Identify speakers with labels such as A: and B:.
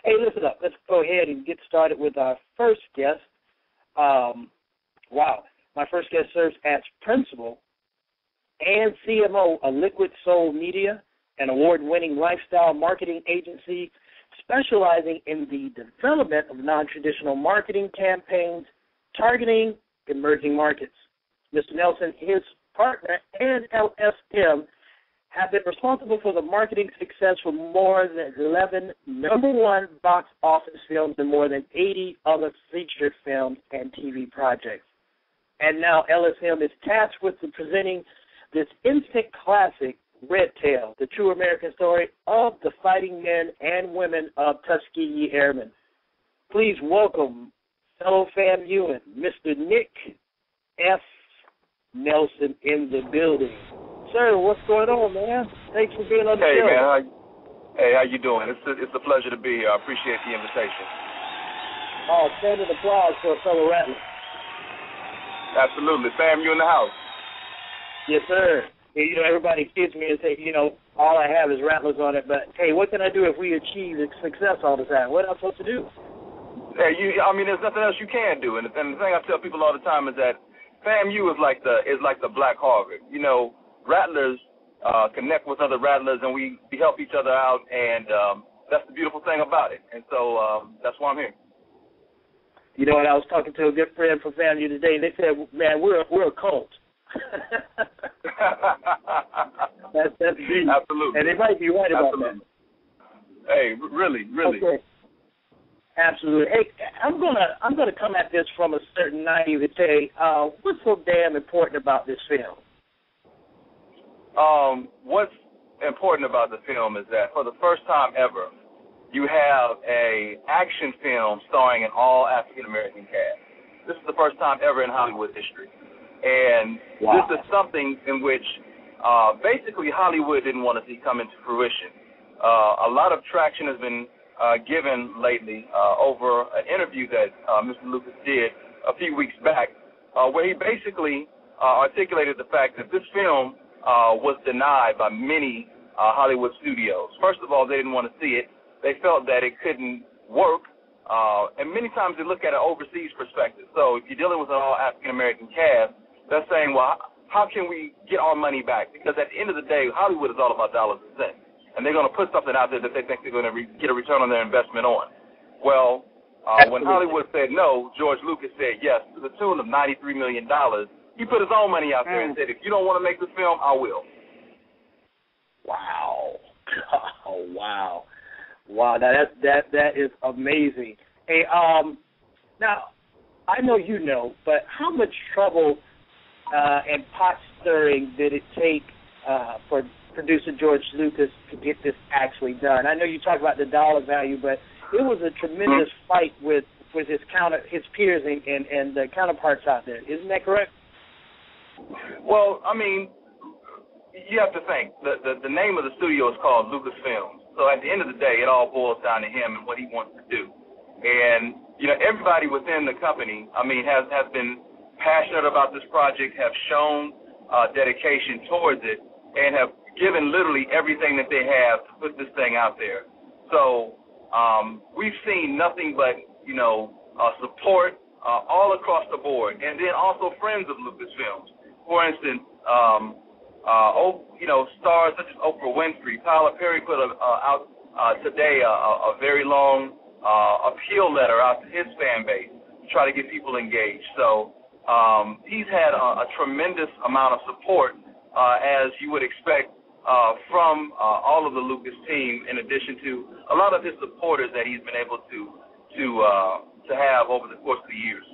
A: Hey, listen up. Let's go ahead and get started with our first guest. Wow. My first guest serves as principal and CMO of Liquid Soul Media, an award-winning lifestyle marketing agency specializing in the development of non-traditional marketing campaigns targeting emerging markets. Mr. Nelson, his partner, and LSM have been responsible for the marketing success for more than 11 number-one box office films and more than 80 other featured films and TV projects. And now LSM is tasked with presenting this instant classic, Red Tail, the true American story of the fighting men and women of Tuskegee Airmen. Please welcome fellow FAMUan, Mr. Nick F. Nelson in the building. Sir, what's going on, man? Thanks for being on the show.
B: Man. How you doing? It's a pleasure to be here. I appreciate the invitation.
A: Oh, standing applause for a fellow rattler.
B: Absolutely. Fam, you in the house.
A: Yes, sir. You know, everybody kids me and say, all I have is rattlers on it. But, hey, what can I do if we achieve success all the time? What am I supposed to do?
B: Hey, there's nothing else you can do. And the thing I tell people all the time is that FAMU is like the Black Harvard. Rattlers connect with other rattlers, and we help each other out, and that's the beautiful thing about it. And so that's why I'm here.
A: You know what? I was talking to a good friend from FAMU today, and they said, "Man, we're a cult." that's deep.
B: Absolutely.
A: And they might be right about that.
B: Hey, really.
A: Okay. Absolutely. Hey, I'm gonna come at this from a certain naivete. What's so damn important about this film?
B: What's important about the film is that for the first time ever, you have a action film starring an all African American cast. This is the first time ever in Hollywood history, and
A: wow.
B: This is something in which basically Hollywood didn't want to see come into fruition. A lot of traction has been given lately over an interview that Mr. Lucas did a few weeks back, where he basically articulated the fact that this film was denied by many Hollywood studios. First of all, they didn't want to see it. They felt that it couldn't work, and many times they look at an overseas perspective. So if you're dealing with an all African-American cast, they're saying, well, how can we get our money back? Because at the end of the day, Hollywood is all about dollars and cents, and they're going to put something out there that they think they're going to get a return on their investment on. Well, when Hollywood said no, George Lucas said yes, to the tune of $93 million. He put his own money out there and said, if you don't want to make this film, I will.
A: Wow. Oh, wow. Wow, that is amazing. Hey, now, I know you know, but how much trouble and pot stirring did it take for producer George Lucas to get this actually done? I know you talk about the dollar value, but it was a tremendous fight with his peers and the counterparts out there. Isn't that correct?
B: Well, you have to think. The name of the studio is called Lucasfilms. So at the end of the day, it all boils down to him and what he wants to do. And, everybody within the company, has been passionate about this project, have shown dedication towards it, and have given literally everything that they have to put this thing out there. So we've seen nothing but, support all across the board. And then also friends of Lucasfilms. For instance, stars such as Oprah Winfrey, Tyler Perry put out today a very long appeal letter out to his fan base to try to get people engaged. So he's had a tremendous amount of support, as you would expect from all of the Lucas team, in addition to a lot of his supporters that he's been able to have over the course of the years.